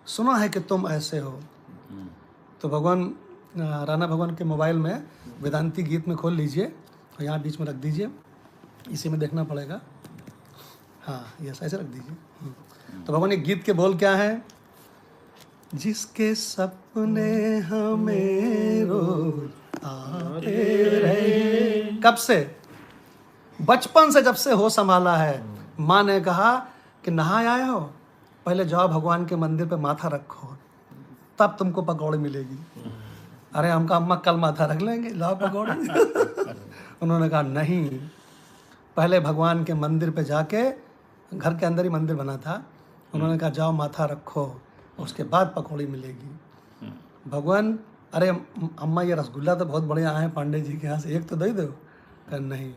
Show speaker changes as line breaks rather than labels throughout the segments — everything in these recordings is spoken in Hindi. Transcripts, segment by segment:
सुना है कि तुम ऐसे हो। तो भगवान राणा भगवान के मोबाइल में वेदांती गीत में खोल लीजिए और यहाँ बीच में रख दीजिए, इसी में देखना पड़ेगा। हाँ यस, ऐसे रख दीजिए। तो भगवान ये गीत के बोल क्या है? जिसके सपने हमें रोज आते रहे। कब से? बचपन से, जब से हो संभाला है। माँ ने कहा कि नहाए आए हो, पहले जाओ भगवान के मंदिर पे माथा रखो, तब तुमको पकौड़ी मिलेगी। अरे हम कहा अम्मा कल माथा रख लेंगे, लाओ पकौड़ी। उन्होंने कहा नहीं, पहले भगवान के मंदिर पे जाके, घर के अंदर ही मंदिर बना था, उन्होंने कहा जाओ माथा रखो, उसके बाद पकौड़ी मिलेगी। भगवान, अरे अम्मा ये रसगुल्ला तो बहुत बढ़िया आए पांडे जी के यहाँ से, एक तो दे दो। कहा नहीं,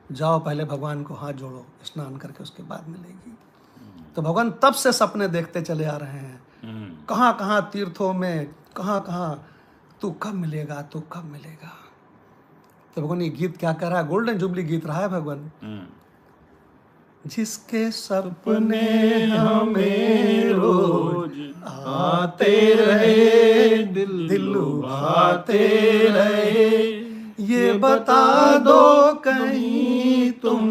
जाओ पहले भगवान को हाथ जोड़ो, स्नान करके उसके बाद मिलेगी। तो भगवान तब से सपने देखते चले आ रहे हैं, कहाँ कहाँ तीर्थों में, कहाँ कहाँ, तू कब मिलेगा, तू कब मिलेगा। तो भगवान ये गीत क्या कर रहा है? गोल्डन जुबली गीत रहा है भगवान। जिसके सपने हमें रोज आते रहे, दिल लुभाते रहे, ये बता दो कहीं तुम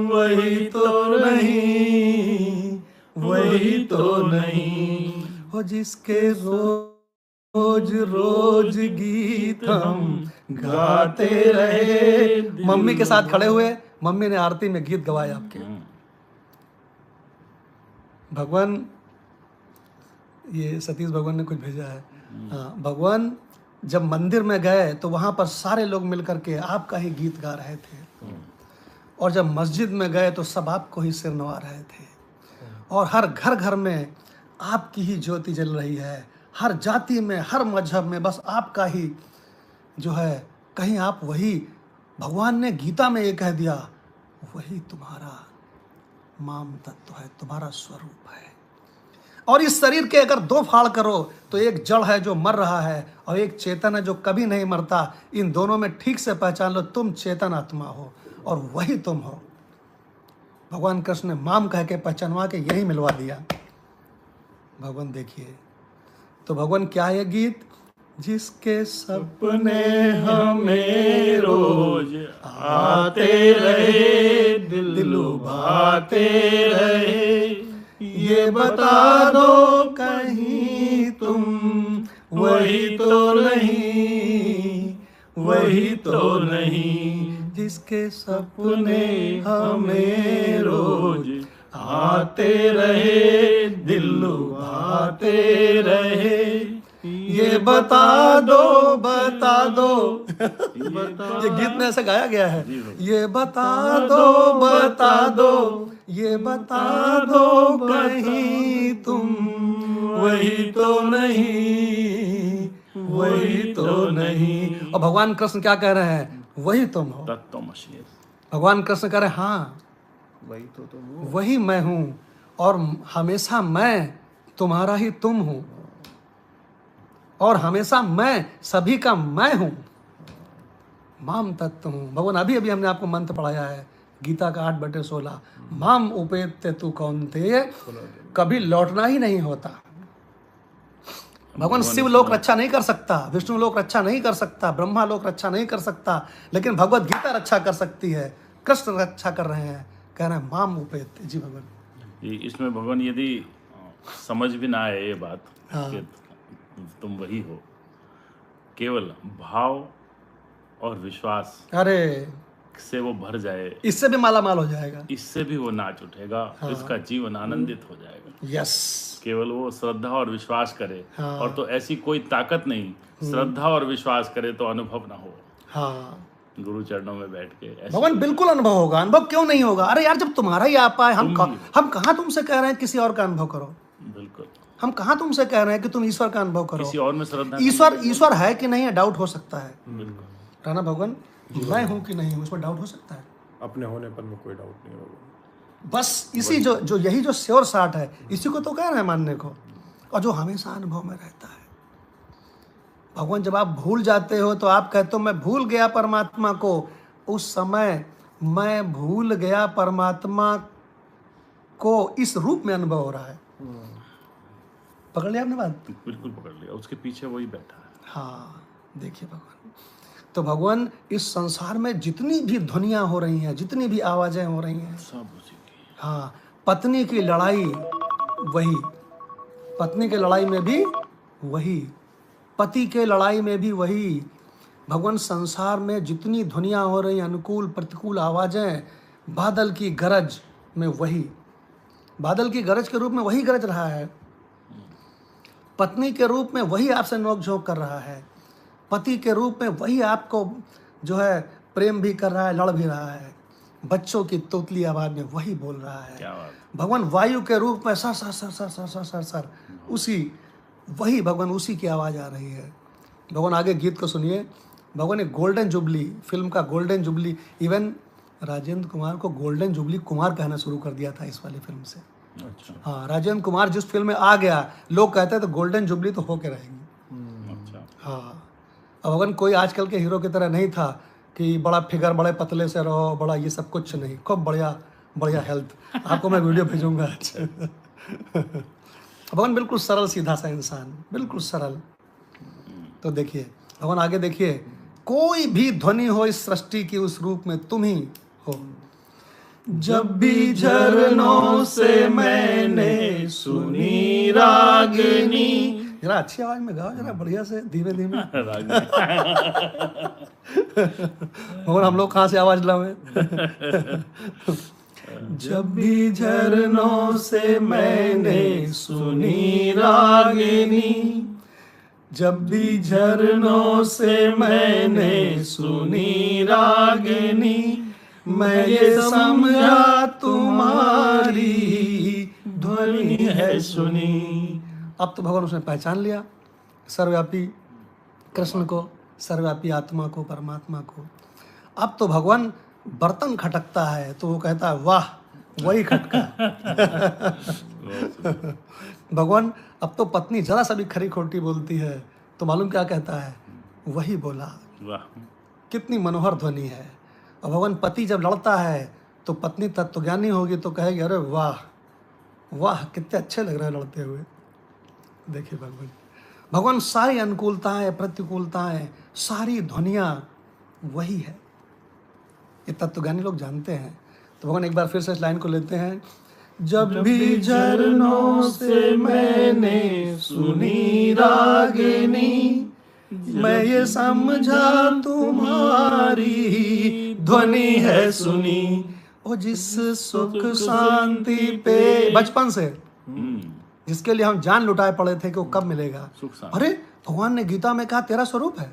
वही तो नहीं, वही तो नहीं। हो जिसके रोज रोज गीत हम गाते रहे। मम्मी के साथ खड़े हुए, मम्मी ने आरती में गीत गवाए आपके। भगवान, ये सतीश भगवान ने कुछ भेजा है। हाँ, भगवान जब मंदिर में गए तो वहां पर सारे लोग मिलकर के आपका ही गीत गा रहे थे, और जब मस्जिद में गए तो सब आपको ही सिर नवा रहे थे, और हर घर घर में आपकी ही ज्योति जल रही है, हर जाति में, हर मजहब में बस आपका ही जो है, कहीं आप वही, भगवान ने गीता में ये कह दिया, वही तुम्हारा माम तत्व है, तुम्हारा स्वरूप है। और इस शरीर के अगर दो फाड़ करो तो एक जड़ है जो मर रहा है और एक चेतन है जो कभी नहीं मरता। इन दोनों में ठीक से पहचान लो, तुम चेतन आत्मा हो और वही तुम हो। भगवान कृष्ण ने माम कह के पहचानवा के यही मिलवा दिया। भगवान देखिए, तो भगवान क्या है गीत? जिसके सपने हमें रोज आते रहे, दिल लुभाते रहे, ये बता दो कहीं तुम वही तो नहीं, वही तो नहीं। जिसके सपने हमें रोज आते रहे, दिल लुभाते रहे, ये बता दो, बता दो। ये गीत में ऐसे गाया गया है, ये बता दो, बता दो, ये बता दो कहीं तुम वही तो नहीं, वही तो नहीं। और भगवान कृष्ण क्या कह रहे हैं? वही तुम हो। भगवान कृष्ण कह रहे हैं हाँ,
वही तो तुम हो,
वही मैं हूँ, और हमेशा मैं तुम्हारा ही तुम हूँ, और हमेशा मैं सभी का मैं हूँ, माम तत्व हूँ। भगवान अभी अभी हमने आपको मंत्र पढ़ाया है, गीता का 8/16, माम उपेत्य तू कौन्तेय, कभी लौटना ही नहीं होता। भगवान शिव लोक रक्षा नहीं कर सकता, विष्णु लोक रक्षा नहीं कर सकता, ब्रह्मा लोक रक्षा नहीं कर सकता, लेकिन भगवत गीता रक्षा कर सकती है। कृष्ण रक्षा कर रहे हैं, कह रहे हैं माम उपेत्य। जी भगवान,
इसमें भगवान यदि समझ भी ना आए ये बात,
हाँ,
कि तुम वही हो, केवल भाव और विश्वास
अरे
से वो भर जाए,
इससे भी माला माल हो जाएगा,
इससे भी वो नाच उठेगा,
हाँ,
इसका जीवन आनंदित हो जाएगा।
यस,
केवल वो श्रद्धा और विश्वास करे,
हाँ,
और तो ऐसी कोई ताकत नहीं, श्रद्धा और विश्वास करे तो अनुभव ना हो।
हाँ,
गुरु चरणों में बैठ के ऐसे
भगवान बिल्कुल अनुभव होगा। अनुभव क्यों नहीं होगा? अरे यार, जब तुम्हारा ही आप आए, हम कहाँ तुमसे कह रहे हैं किसी और का अनुभव करो?
बिल्कुल,
हम कहाँ तुमसे कह रहे हैं कि तुम ईश्वर का अनुभव करो?
किसी और में श्रद्धा
ईश्वर है कि नहीं है, डाउट हो सकता है।
बिल्कुल,
राणा भगवान, मैं हूँ कि नहीं हूँ, उसमें डाउट हो सकता है।
अपने होने पर में कोई डाउट नहीं होगा।
बस इसी जो यही जो श्योर साठ है, इसी को तो कह रहे हैं मानने को, और जो हमेशा अनुभव में रहता है। भगवान जब आप भूल जाते हो तो आप कहते हो मैं भूल गया परमात्मा को, उस समय मैं भूल गया परमात्मा को इस रूप में अनुभव हो रहा है। पकड़ लिया आपने बात?
बिल्कुल पकड़ लिया, उसके पीछे वही बैठा है।
हाँ, देखिए भगवान, तो भगवान इस संसार में जितनी भी ध्वनियाँ हो रही हैं, जितनी भी आवाज़ें हो रही हैं,
सब उसी की।
हाँ, पत्नी की लड़ाई वही, पत्नी के लड़ाई में भी वही, पति के लड़ाई में भी वही। भगवान संसार में जितनी ध्वनियाँ हो रही हैं, अनुकूल प्रतिकूल आवाज़ें, बादल की गरज में वही, बादल की गरज के रूप में वही गरज रहा है, पत्नी के रूप में वही आपसे नोक-झोंक कर रहा है, पति के रूप में वही आपको जो है प्रेम भी कर रहा है, लड़ भी रहा है, बच्चों की तोतली आवाज़ में वही बोल रहा है।
क्या बात।
भगवान वायु के रूप में sir sir sir sir sir sir sir sir उसी वही भगवान उसी की आवाज़ आ रही है। भगवान आगे गीत को सुनिए। भगवान ने गोल्डन जुबली फिल्म का golden jubilee, even Rajendra Kumar को गोल्डन जुबली कुमार कहना शुरू कर दिया था इस वाली फिल्म से।
अच्छा
हाँ, राजेंद्र कुमार जिस फिल्म में आ गया लोग कहते हैं तो गोल्डन जुबली तो होके रहेगी।
अच्छा।
हाँ, अब भगवान कोई आजकल के हीरो की तरह नहीं था कि बड़ा फिगर, बड़े पतले से रहो, बड़ा ये सब कुछ नहीं, खूब बढ़िया बढ़िया हेल्थ। आपको मैं वीडियो भेजूंगा आज। भगवान बिल्कुल सरल सीधा सा इंसान, बिल्कुल सरल। तो देखिए भगवान आगे देखिए, कोई भी ध्वनि हो इस सृष्टि की उस रूप में तुम ही हो। जब भी झरनों से मैंने सुनी रागिनी, जरा अच्छी आवाज में गाओ, जरा बढ़िया से, धीमे धीमे। और हम लोग कहाँ से आवाज लावे? जब भी झरनों से मैंने सुनी रागिनी, जब भी झरनों से मैंने सुनी रागिनी, मैं ये समझा तुम्हारी ध्वनि है सुनी। अब तो भगवान उसने पहचान लिया सर्वव्यापी कृष्ण को, सर्वव्यापी आत्मा को, परमात्मा को। अब तो भगवान बर्तन खटकता है तो वो कहता है वाह वही खटका। भगवान अब तो पत्नी जरा सा भी खरी खोटी बोलती है तो मालूम क्या कहता है, वही बोला।
वाह।
कितनी मनोहर ध्वनि है। और भगवान पति जब लड़ता है तो पत्नी तत्वज्ञानी होगी तो कहेगी अरे वाह वाह कितने अच्छे लग रहे हैं लड़ते हुए। देखिए भगवान सारी अनुकूलताएं, प्रतिकूलताएं, सारी ध्वनियाँ वही है। ये तत्वज्ञानी लोग जानते हैं। तो भगवान एक बार फिर से इस लाइन को लेते हैं। जब भी झरनों से मैंने सुनी रागिनी, मैं ये समझा तुम्हारी ध्वनि है सुनी। ओ जिस सुख शांति पे बचपन से जिसके लिए हम जान लुटाए पड़े थे कि वो कब मिलेगा,
सुख शांति।
अरे भगवान ने गीता में कहा तेरा स्वरूप है।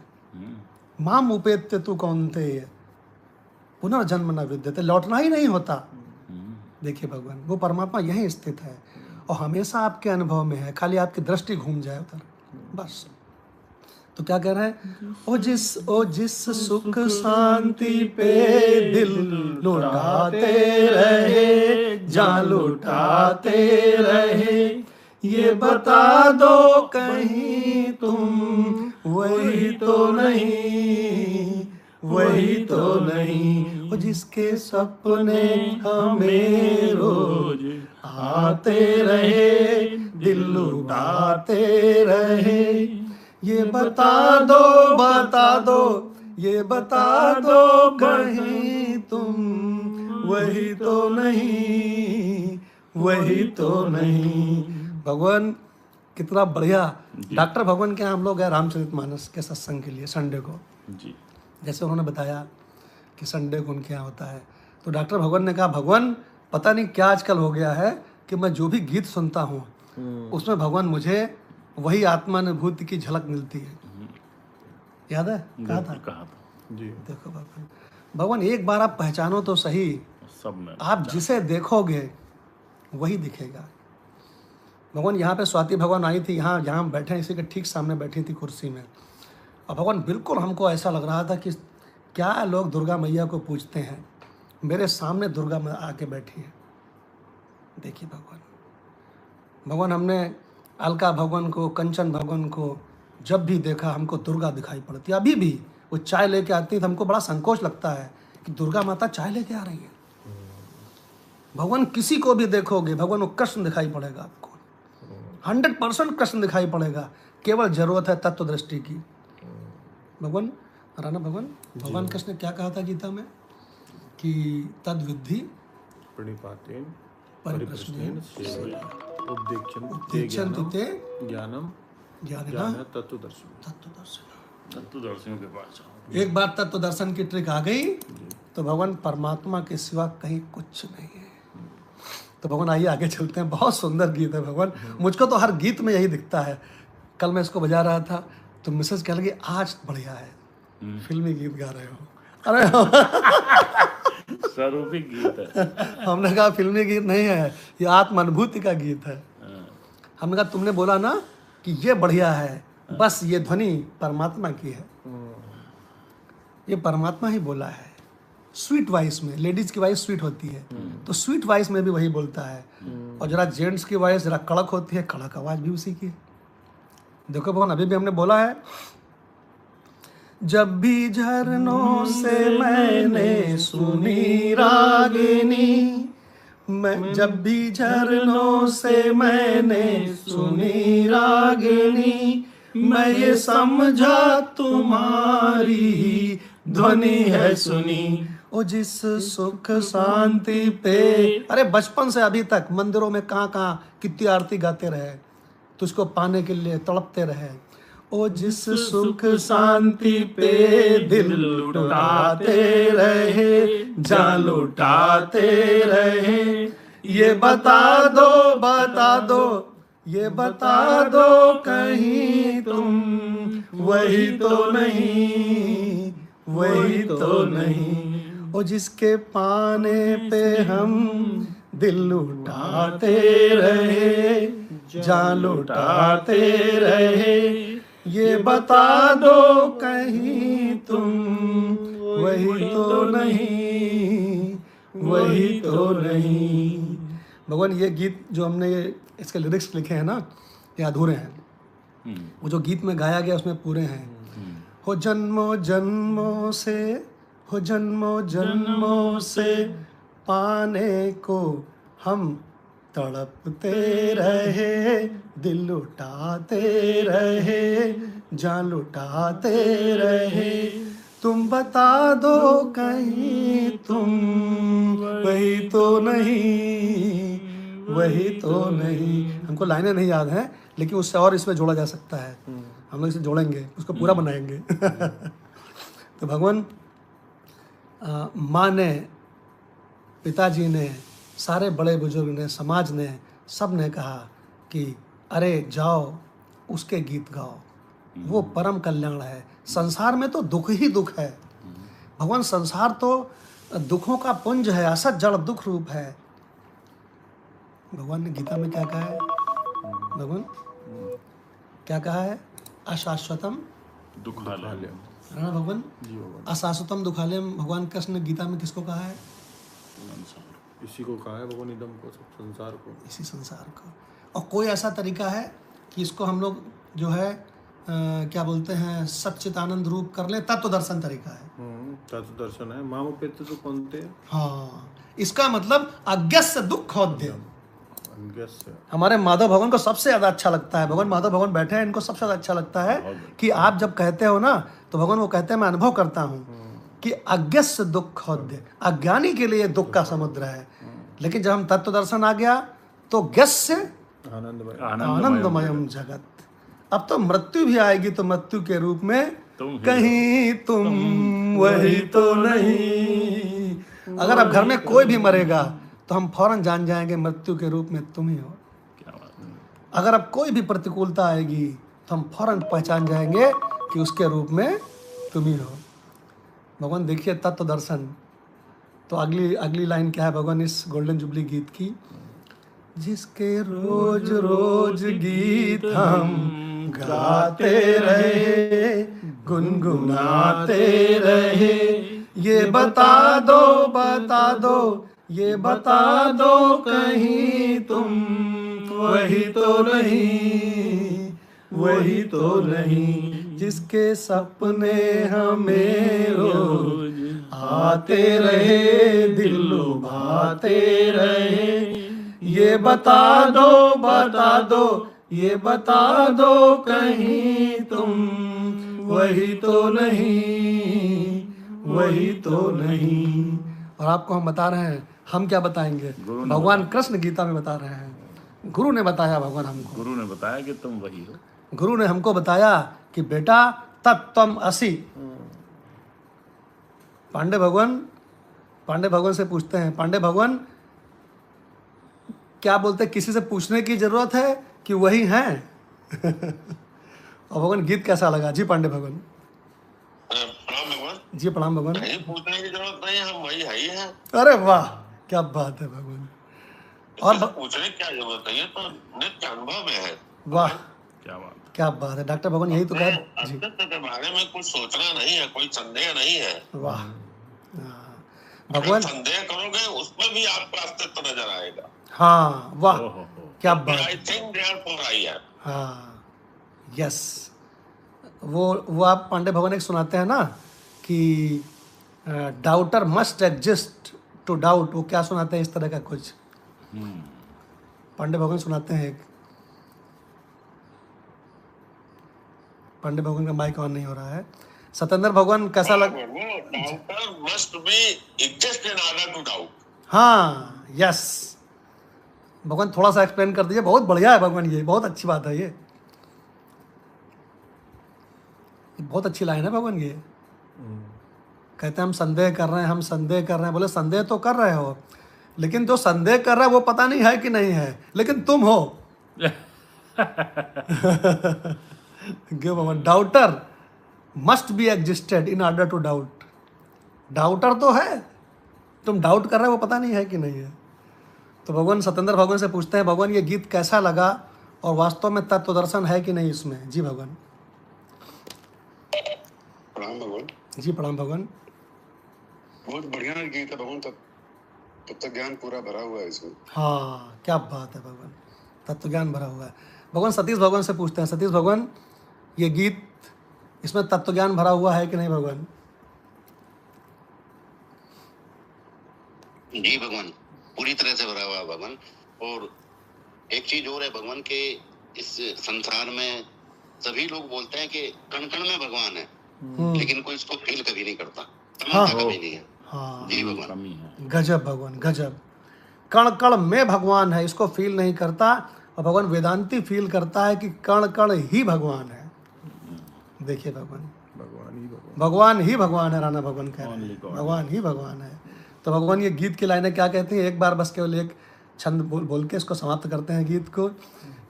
माम उपेत्य तू कौनते, पुनर्जन्म न विद्यते, लौटना ही नहीं होता। देखिए भगवान वो परमात्मा यहीं स्थित है और हमेशा आपके अनुभव में है, खाली आपकी दृष्टि घूम जाए उधर बस। तो क्या कह रहे हैं, ओ जिस सुख शांति पे दिल लुटाते रहे, जान लुटाते रहे, ये बता दो कहीं तुम वही तो नहीं, वही तो नहीं। वो जिसके सपने हमें रोज आते रहे, दिल लुटाते रहे, ये बता दो ये बता दो कहीं तुम वही तो नहीं, वही तो नहीं। भगवान कितना बढ़िया। डॉक्टर भगवान के यहाँ हम लोग गए रामचरितमानस के सत्संग के लिए संडे को।
जी।
जैसे उन्होंने बताया कि संडे को उनके यहाँ होता है, तो डॉक्टर भगवान ने कहा भगवान पता नहीं क्या आजकल हो गया है कि मैं जो भी गीत सुनता हूँ उसमें भगवान मुझे वही आत्मानुभूति की झलक मिलती है। याद है कहा था
जी।
देखो भगवान एक बार आप पहचानो तो सही,
सब में
आप जिसे देखोगे वही दिखेगा। भगवान यहाँ पे स्वाति भगवान आई थी, यहाँ जहाँ हम बैठे इसी के ठीक सामने बैठी थी कुर्सी में, और भगवान बिल्कुल हमको ऐसा लग रहा था कि क्या लोग दुर्गा मैया को पूजते हैं, मेरे सामने दुर्गा मैया आके बैठी है। देखिए भगवान हमने अलका भगवान को, कंचन भगवान को जब भी देखा हमको दुर्गा दिखाई पड़ती है। अभी भी वो चाय लेके आती है तो हमको बड़ा संकोच लगता है कि दुर्गा माता चाय लेके आ रही है। भगवान किसी को भी देखोगे भगवान वो कृष्ण दिखाई पड़ेगा आपको। 100% कृष्ण दिखाई पड़ेगा, केवल जरूरत है तत्व दृष्टि की। भगवान राणा भगवान कृष्ण ने क्या कहा था गीता में कि तद विद्धि
प्रणिपातेन
परिप्रश्नेन
सेवया उपदेक्षन्ते
उपदेक्षन्ति ते
ज्ञानम
ज्ञानिनः
ज्ञान तत्वदर्शन।
तत्वदर्शिनः।
तत्वदर्शियों के पास जाओ।
एक बार तत्व दर्शन की ट्रिक आ गई तो भगवान परमात्मा के सिवा कहीं कुछ नहीं है। तो भगवान आइए आगे चलते हैं। बहुत सुंदर गीत है भगवान, मुझको तो हर गीत में यही दिखता है। कल मैं इसको बजा रहा था तो मिसेज कह लगी आज बढ़िया है, फिल्मी गीत गा रहे हो। अरे
स्वरूपिक गीत है।
हमने कहा फिल्मी गीत नहीं है, ये आत्म अनुभूति का गीत है। हमने कहा तुमने बोला ना कि ये बढ़िया है, बस ये ध्वनि परमात्मा की है, ये परमात्मा ही बोला है। स्वीट वॉइस में, लेडीज की वॉइस स्वीट होती है तो स्वीट वॉइस में भी वही बोलता है, और जरा जेंट्स की वॉइस जरा कड़क होती है, कड़क आवाज भी उसी की है। देखो भगवान अभी भी हमने बोला है, जब भी झरनों से मैंने सुनी रागिनी, मैं जब भी झरनों से मैंने सुनी रागिनी, मैं ये समझा तुम्हारी ध्वनि है सुनी। ओ जिस सुख शांति पे, अरे बचपन से अभी तक मंदिरों में कहाँ कितनी आरती गाते रहे, तुझको पाने के लिए तड़पते रहे। ओ जिस सुख शांति पे दिल लुटाते रहे, जान लुटाते रहे, ये बता दो, ये बता दो कहीं तुम वही तो नहीं, वही तो नहीं। ओ जिसके पाने पे हम दिल लुटाते रहे, जान लुटाते रहे, ये बता दो कहीं तुम वही तो नहीं, वही तो नहीं। भगवान ये गीत जो हमने इसके लिरिक्स लिखे हैं ना, ये अधूरे हैं। वो जो गीत में गाया गया उसमें पूरे हैं। हो जन्मों जन्मों से पाने को हम तड़पते रहे, दिल लुटाते रहे, जान लुटाते रहे, तुम बता दो कहीं तुम वही तो नहीं, वही तो नहीं। हमको लाइनें नहीं याद हैं, लेकिन उससे और इसमें जोड़ा जा सकता है। हम लोग इसे जोड़ेंगे, उसको पूरा बनाएंगे। तो भगवान माँ ने, पिताजी ने, सारे बड़े बुजुर्ग ने, समाज ने, सब ने कहा कि अरे जाओ उसके गीत गाओ, वो परम कल्याण है। संसार में तो दुख ही दुख है भगवान, संसार तो दुखों का पुंज है, असत जड़ दुख रूप है। भगवान ने गीता में क्या कहा है? भगवान क्या कहा है? अशाश्वतम
दुखालयम।
राणा भगवान, अशाश्वतम दुखालयम भगवान कृष्ण ने गीता में किसको कहा है?
इसी को कहा है भगवान, इदम को, सब संसार को,
इसी संसार को। और कोई ऐसा तरीका है कि इसको हम लोग जो है क्या बोलते हैं, सच्चिदानंद रूप कर ले? तत्व दर्शन तरीका है।
तत्व दर्शन है। माम उपेत्य तो कौनते?
हाँ, इसका मतलब अज्ञस्य दुःखोदय।
अज्ञस्य
हमारे माधव भगवान को सबसे ज्यादा अच्छा लगता है। भगवान माधव भगवान बैठे हैं, इनको सबसे ज्यादा अच्छा लगता है कि आप जब कहते हो ना, तो भगवान वो कहते हैं मैं अनुभव करता हूँ कि अज्ञस्य दुःखोदय, अज्ञानी के लिए दुख का समुद्र है। लेकिन जब हम तत्व दर्शन आ गया तो ज्ञस्य आनंदमयम जगत। अब तो मृत्यु भी आएगी तो मृत्यु के रूप में कहीं तुम वही तो नहीं। अगर अब घर में कोई भी मरेगा तो हम फौरन जान जाएंगे मृत्यु के रूप में तुम ही हो। अगर अब कोई भी प्रतिकूलता आएगी तो हम फौरन पहचान जाएंगे कि उसके रूप में तुम ही हो। भगवान देखिए तत्व दर्शन। तो अगली लाइन क्या है भगवान इस गोल्डन जुबली गीत की? जिसके रोज रोज गीत हम गाते रहे, गुनगुनाते रहे, ये बता दो, ये बता दो कहीं तुम वही तो नहीं, वही तो नहीं। जिसके सपने हमें रोज आते रहे, दिल लुभाते रहे, ये बता दो ये बता दो कहीं तुम वही तो नहीं, वही तो नहीं। और आपको हम बता रहे हैं, हम क्या बताएंगे, भगवान कृष्ण गीता में बता रहे हैं, गुरु ने बताया भगवान हमको,
गुरु ने बताया कि तुम वही हो।
गुरु ने हमको बताया कि बेटा तत्त्वम असि। पांडे भगवान से पूछते हैं, पांडे भगवान क्या बोलते हैं, किसी से पूछने की जरूरत है कि वही हैं? और भगवान गीत कैसा लगा जी पांडे भगवान?
प्रणाम भगवान।
जी प्रणाम भगवान।
कहीं पूछने की जरूरत नहीं, हम वही है ही हैं।
अरे वाह, क्या बात है भगवान। और
इससे पूछने की क्या जरूरत है, ये तो नित्य अनुभव में है।
वाह,
क्या बात है।
क्या बात है डॉक्टर भगवान, यही तो कह जी।
अस्तित्व के बारे में कुछ सोचना नहीं है, कोई संदेह नहीं है।
वाह
अगर
भगवान,
संदेह करोगे उसमें भी आपका अस्तित्व नजर आएगा।
हाँ वाह,
ओहो,
क्या बात।
I think therefore I am.
हाँ यस, वो आप पांडे भगवान एक सुनाते हैं ना कि doubter must exist to doubt, वो क्या सुनाते हैं इस तरह का कुछ, पांडे भगवान सुनाते हैं एक। पांडे भगवान का माइक ऑन नहीं हो रहा है। सत्येंद्र भगवान कैसा लग,
doubter must be exist in order to doubt.
हाँ यस, भगवान थोड़ा सा एक्सप्लेन कर दीजिए, बहुत बढ़िया है भगवान, ये बहुत अच्छी बात है, ये बहुत अच्छी लाइन है भगवान ये। कहते हैं हम संदेह कर रहे हैं, हम संदेह कर रहे हैं, बोले संदेह तो कर रहे हो, लेकिन जो संदेह कर रहा है वो पता नहीं है कि नहीं है, लेकिन तुम हो। भगवान doubter must be existed in order to doubt, doubter तो है, तुम डाउट कर रहे हो वो पता नहीं है कि नहीं है। तो भगवान सत्येंद्र भगवान से पूछते हैं, भगवान ये गीत कैसा लगा और वास्तव में तत्व दर्शन है कि नहीं इसमें? जी भगवान।
प्रणाम भगवान।
जी प्रणाम भगवान।
बहुत बढ़िया गीत है भगवान, तत्व ज्ञान पूरा भरा हुआ है इसमें।
हाँ क्या बात है भगवान, तत्व ज्ञान भरा हुआ है। भगवान सतीश भगवान से पूछते हैं, सतीश भगवान ये गीत इसमें तत्व ज्ञान भरा हुआ है कि नहीं भगवान?
जी भगवान, पूरी तरह से भरा हुआ है भगवान। और एक चीज और है भगवान के, इस संसार में सभी लोग बोलते हैं कि कण कण में भगवान है, लेकिन कोई इसको फील कभी नहीं करता, समझता कभी नहीं है।
हाँ
जी भगवान।
कमी है।
गजब भगवान गजब, कण कण में भगवान है, इसको फील नहीं करता। और भगवान वेदांती फील करता है कि कण कण ही भगवान है। देखिए भगवान, भगवान ही भगवान है, राणा भगवान कह रहे हैं भगवान ही भगवान है। तो भगवान ये गीत की लाइनें क्या कहती हैं, एक बार बस केवल एक छंद बोल के इसको समाप्त करते हैं गीत को।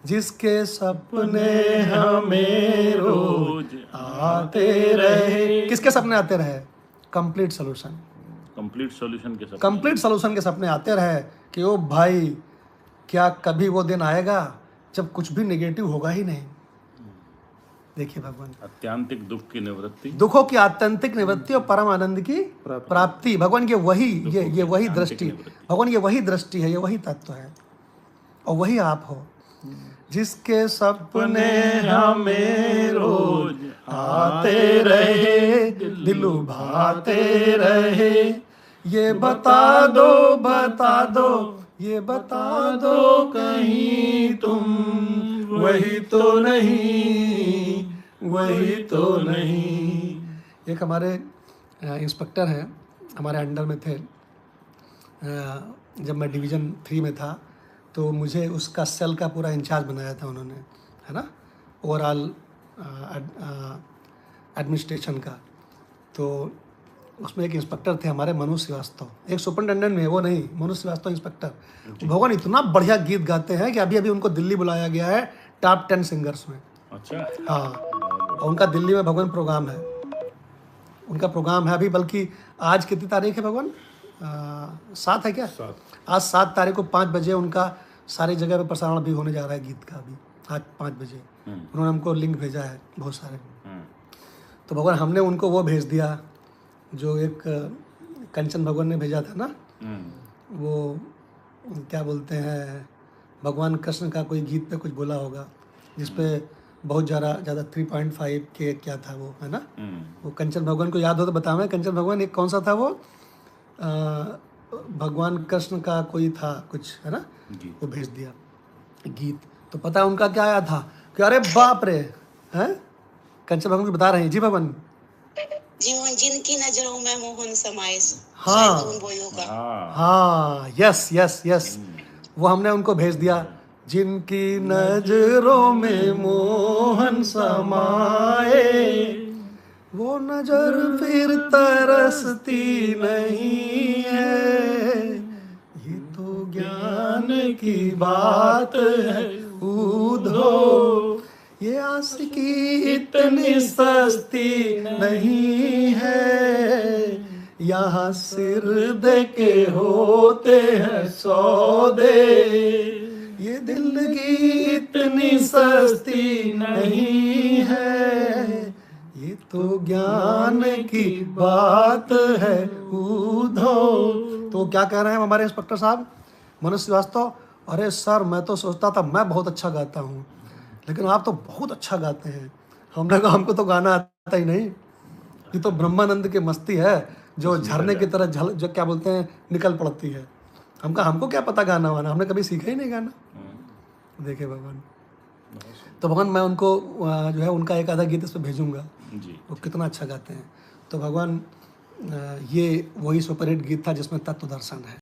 जिसके सपने हमें रोज आते रहे, किसके सपने आते रहे? कंप्लीट सोल्यूशन,
कंप्लीट सॉल्यूशन के साथ
कंप्लीट सोल्यूशन के सपने आते रहे कि ओ भाई क्या कभी वो दिन आएगा जब कुछ भी नेगेटिव होगा ही नहीं। देखिए भगवान,
अत्यांतिक दुख की निवृत्ति,
दुखों की आत्यंतिक निवृत्ति और परम आनंद की प्राप्ति। भगवान ये वही ये वही दृष्टि, भगवान ये वही दृष्टि है, ये वही तत्व है और वही आप हो। जिसके सपने हमें रोज आते रहे, दिलु भाते रहे, ये बता दो, ये बता दो कहीं तुम वही तो नहीं, वही तो नहीं। एक हमारे इंस्पेक्टर हैं, हमारे अंडर में थे। जब मैं डिवीज़न 3 में था तो मुझे उसका सेल का पूरा इंचार्ज बनाया था उन्होंने, है ना, ओवरऑल एडमिनिस्ट्रेशन का। तो उसमें एक इंस्पेक्टर थे हमारे, मनु श्रीवास्तव, एक सुपरिटेंडेंट में वो नहीं, मनु श्रीवास्तव इंस्पेक्टर। भगवान इतना बढ़िया गीत गाते हैं कि अभी उनको दिल्ली बुलाया गया है टॉप 10 सिंगर्स में।
अच्छा,
हाँ, और उनका दिल्ली में भगवान प्रोग्राम है, उनका प्रोग्राम है अभी, बल्कि आज कितनी तारीख है भगवान? 7 है क्या? आज 7 तारीख को 5 बजे उनका सारी जगह पे प्रसारण भी होने जा रहा है गीत का, अभी आज 5 बजे उन्होंने हमको लिंक भेजा है बहुत सारे। तो भगवान हमने उनको वो भेज दिया जो एक कंचन भगवान ने भेजा था ना, वो क्या बोलते हैं, भगवान कृष्ण का कोई गीत पे कुछ बोला होगा जिसपे बहुत ज़्यादा 3.5 के क्या था वो, है ना, वो कंचन भगवान को याद हो तो बतावें। कंचन भगवान एक कौन सा था वो, भगवान कृष्ण का कोई था कुछ, है ना, वो भेज दिया गीत। तो पता है उनका क्या आया था कि अरे बाप रे, हैं कंचन भगवान बता रहे हैं। जी भगवान।
जीवन जिनकी नजरों में मोहन समाये,
हाँ।
शायद वो होगा।
हाँ
हाँ, यस यस यस, वो हमने उनको भेज दिया। जिनकी नजरों में मोहन समाए, वो नजर फिर तरसती नहीं है। ये तो ज्ञान की बात है उधो, ये आशिकी इतनी सस्ती नहीं है। यहाँ सिर दे के होते हैं सौदे, ये दिल की इतनी सस्ती नहीं है। ये तो ज्ञान की बात है उधो। तो क्या कह रहे हैं हमारे इंस्पेक्टर साहब मनोज श्रीवास्तव? अरे सर, मैं तो सोचता था मैं बहुत अच्छा गाता हूँ, लेकिन आप तो बहुत अच्छा गाते हैं। हमने कहा हमको तो गाना आता ही नहीं, ये तो ब्रह्मानंद की मस्ती है जो झरने की तरह जो क्या बोलते हैं निकल पड़ती है। हमको क्या पता गाना वाना, हमने कभी सीखा ही नहीं गाना। देखे भगवान। तो भगवान मैं उनको जो है उनका एक आधा गीत इस पर भेजूंगा,
जी।
वो कितना अच्छा गाते हैं। तो भगवान ये वही सुपरहिट गीत था जिसमें तत्व दर्शन है।